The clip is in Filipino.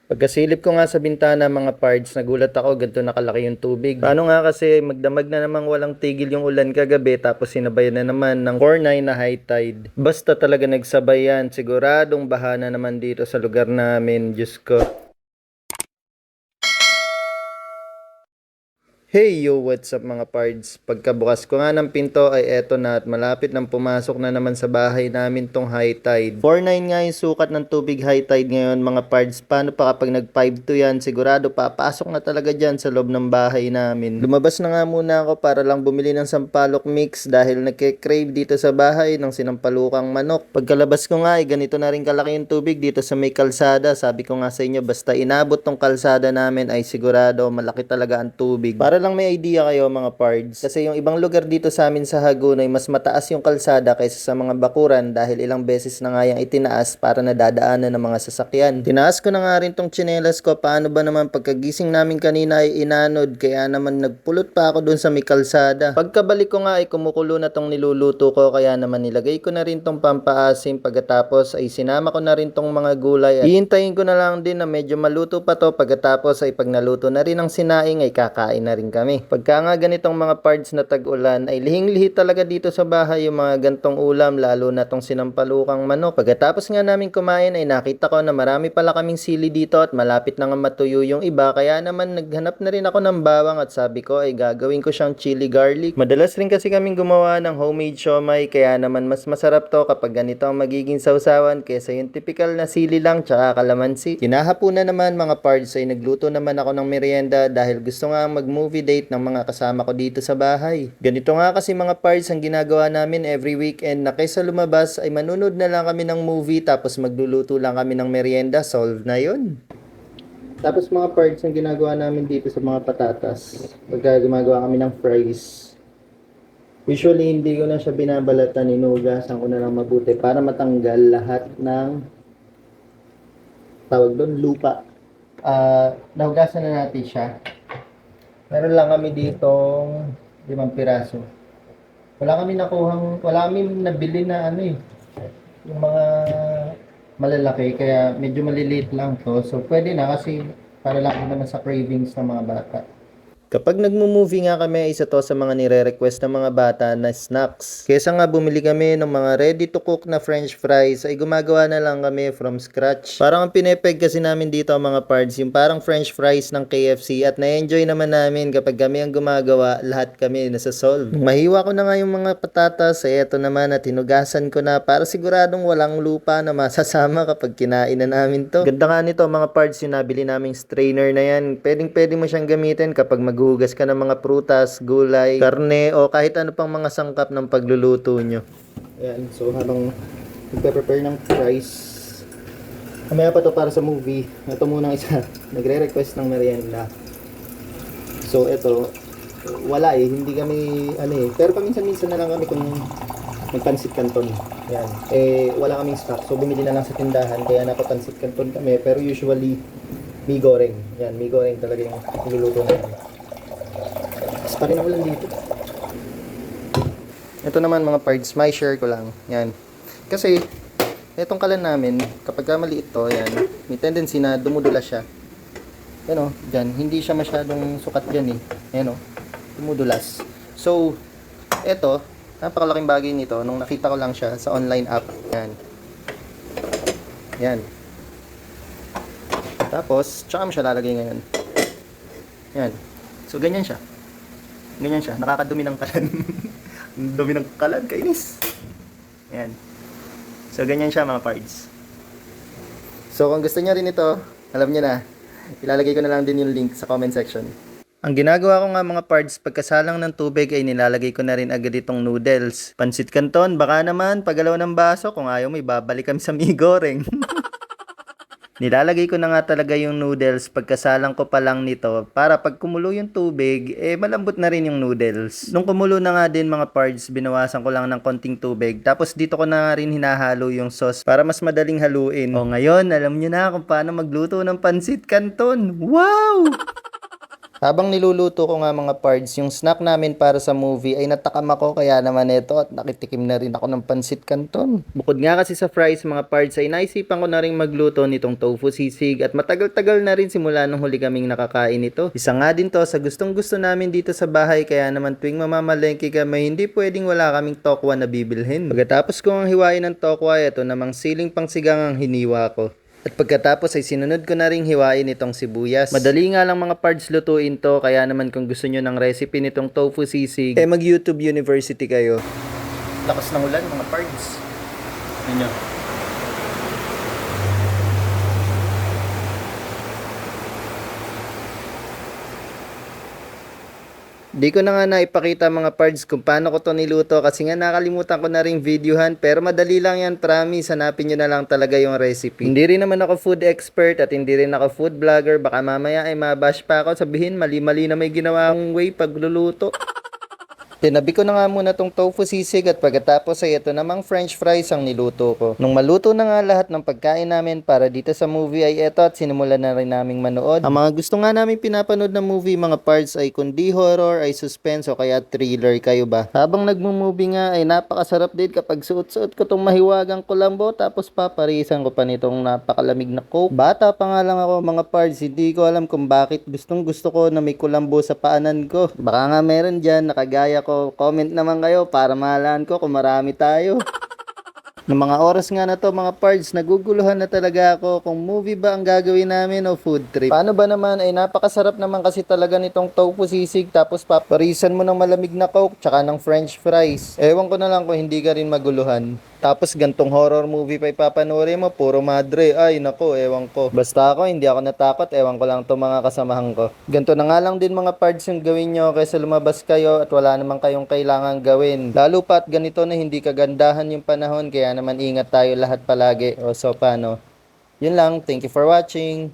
Pagkasilip ko nga sa bintana mga pards, nagulat ako, ganito nakalaki yung tubig. Paano nga kasi magdamag na namang walang tigil yung ulan kagabi tapos sinabayan na naman ng 4-9 na high tide. Basta talaga nagsabay yan, siguradong baha na naman dito sa lugar namin, Diyos ko. Hey yo, what's up mga pards? Pagkabukas ko nga ng pinto ay eto na at malapit nang pumasok na naman sa bahay namin tong high tide. 4.9 nga yung sukat ng tubig high tide ngayon mga pards. Paano pa kapag nag 5.2 yan? Sigurado papasok na talaga dyan sa loob ng bahay namin. Lumabas na nga muna ako para lang bumili ng sampalok mix dahil nagke-crave dito sa bahay ng sinampalukang manok. Pagkalabas ko nga ay ganito na rin kalaki yung tubig dito sa may kalsada. Sabi ko nga sa inyo basta inabot tong kalsada namin ay sigurado malaki talaga ang tubig. Para lang may idea kayo mga pards. Kasi yung ibang lugar dito sa amin sa Hagonoy, mas mataas yung kalsada kaysa sa mga bakuran dahil ilang beses na nga yung itinaas para nadadaanan ng mga sasakyan. Tinaas ko na nga rin tong tsinelas ko. Paano ba naman pagkagising namin kanina ay inanod kaya naman nagpulot pa ako dun sa may kalsada. Pagkabalik ko nga ay kumukulo na tong niluluto ko kaya naman nilagay ko na rin tong pampaasim pagkatapos ay sinama ko na rin tong mga gulay at hihintayin ko na lang din na medyo maluto pa to pagkatapos ay pag naluto na rin ang sinaing ay kakain na rin kami. Pagka nga ganitong mga parts na tag-ulan ay lihing-lihi talaga dito sa bahay yung mga gantong ulam lalo na tong sinampalukang manok. Pagkatapos nga namin kumain ay nakita ko na marami pala kaming sili dito at malapit na nga matuyo yung iba kaya naman naghanap na rin ako ng bawang at sabi ko ay gagawin ko siyang chili garlic. Madalas rin kasi kaming gumawa ng homemade siomai kaya naman mas masarap to kapag ganito ang magiging sausawan kaysa yung typical na sili lang tsaka kalamansi. Kinahapunan naman mga parts ay nagluto naman ako ng merienda dahil gusto nga mag-movie date ng mga kasama ko dito sa bahay. Ganito nga kasi mga parts ang ginagawa namin every weekend na kaysa lumabas ay manunod na lang kami ng movie tapos magluluto lang kami ng merienda, solve na yon. Tapos mga parts ang ginagawa namin dito sa mga patatas, pagka gumagawa kami ng fries, usually hindi ko na siya binabalatan, inugasan ko na lang mabuti para matanggal lahat ng tawag doon, lupa. Nahugasan na natin siya. Meron lang kami ditong 5 piraso. Wala kami nabili na ano eh, yung mga malalaki, kaya medyo maliliit lang to. So, pwede na kasi para lang naman sa cravings ng mga bata. Kapag nagmo-movie nga kami, isa to sa mga nire-request ng mga bata na snacks. Kesa nga bumili kami ng mga ready to cook na french fries, ay gumagawa na lang kami from scratch. Parang ang pinepeg kasi namin dito ang mga parts, yung parang french fries ng KFC at na-enjoy naman namin kapag kami ang gumagawa, lahat kami nasa-solve. Mahiwa ko na nga yung mga patatas, ay eto naman at hinugasan ko na para siguradong walang lupa na masasama kapag kinain na namin to. Ganda nga nito mga parts, yung nabili naming strainer na yan. Pwede mo siyang gamitin kapag maghugas ka ng mga prutas, gulay, karne, o kahit ano pang mga sangkap ng pagluluto nyo. Ayan, so habang nagpe-prepare ng fries, mamaya pa to para sa movie. Ito muna isa, nagre-request ng merienda. So ito, wala eh, hindi kami, pero paminsan-minsan na lang kami kung magpansit canton. Ayan, wala kaming stock, so bumili na lang sa tindahan, kaya napapansit canton kami, pero usually, mi goreng. Yan, mi goreng talaga yung niluluto namin. Pa rin ulan dito. Ito naman mga parts, may share ko lang. Yan. Kasi, itong kalan namin, kapag maliit to, yan, may tendency na dumudula siya. Yan o, dyan. Hindi siya masyadong sukat dyan eh. Yan o, dumudulas. So, ito, napakalaking bagay nito. Nung nakita ko lang siya sa online app. Yan. Yan. Tapos, tsaka mo siya lalagay ngayon. Yan. So, ganyan siya. Ganyan siya, nakakadumi ng kalan. Dumi ng kalan, kainis. Ayan. So, ganyan siya mga parts. So, kung gusto niyo rin ito, alam niyo na, ilalagay ko na lang din yung link sa comment section. Ang ginagawa ko nga mga parts, pagkasalang ng tubig ay nilalagay ko na rin agad itong noodles. Pansit canton, baka naman, paggalaw ng baso, kung ayaw mo, ibabalik kami sa mi goreng. Nilalagay ko na nga talaga yung noodles pagkasalang ko pa lang nito para pag kumulo yung tubig, malambot na rin yung noodles. Nung kumulo na nga din mga parts, binawasan ko lang ng konting tubig. Tapos dito ko na nga rin hinahalo yung sauce para mas madaling haluin. O ngayon, alam nyo na kung paano magluto ng pansit canton. Wow! Habang niluluto ko nga mga pards, yung snack namin para sa movie ay natakam ako kaya naman ito at nakitikim na rin ako ng pansit canton. Bukod nga kasi sa fries mga pards ay naisipan ko na rin magluto nitong tofu sisig at matagal-tagal na rin simula nung huli kaming nakakain ito. Isa nga din to sa gustong gusto namin dito sa bahay kaya naman tuwing mamamalengke kami hindi pwedeng wala kaming tokwa na bibilhin. Pagkatapos kong ang hiwain ng tokwa, ito namang siling pangsigang ang hiniwa ko. At pagkatapos ay sinunod ko na ring hiwain itong sibuyas. Madali nga lang mga pards lutuin to, kaya naman kung gusto nyo ng recipe nitong tofu sisig, mag YouTube University kayo. Lakas ng ulan mga pards. Ano? Di ko na nga naipakita mga pards kung paano ko to niluto kasi nga nakalimutan ko na ring videohan, pero madali lang yan, promise. Hanapin nyo na lang talaga yung recipe. Hindi rin naman ako food expert at hindi rin ako food vlogger, baka mamaya ay mabash pa ako, sabihin mali-mali na may ginawa akong way pagluluto. Tinabi ko na nga muna tong tofu sisig at pagkatapos ay ito namang french fries ang niluto ko. Nung maluto na nga lahat ng pagkain namin para dito sa movie ay ito at sinimulan na rin naming manood. Ang mga gusto nga namin pinapanood na movie mga parts ay kundi horror, ay suspense o kaya thriller, kayo ba? Habang nagmo-movie nga ay napakasarap din kapag suot-suot ko tong mahiwagang kulambo tapos paparisan ko pa nitong napakalamig na coke. Bata pa nga lang ako mga parts, hindi ko alam kung bakit gustong gusto ko na may kulambo sa paanan ko. Baka nga meron dyan nakagaya ko. Comment naman kayo para malaman ko kung marami tayo. Ng mga oras nga na to mga pards, naguguluhan na talaga ako kung movie ba ang gagawin namin o food trip. Paano ba naman ay napakasarap naman kasi talaga nitong tofu sisig tapos paparisan mo ng malamig na coke tsaka ng french fries. Ewan ko na lang kung hindi ka rin maguluhan. Tapos gantong horror movie pa ipapanoorin mo, puro madre. Ay nako, ewan ko. Basta ako, hindi ako natakot, ewan ko lang to mga kasamahan ko. Ganto na nga lang din mga pards yung gawin nyo kaysa lumabas kayo at wala naman kayong kailangan gawin. Lalo pa at ganito na hindi kagandahan yung panahon, kaya naman ingat tayo lahat palagi. O so paano? Yun lang, thank you for watching.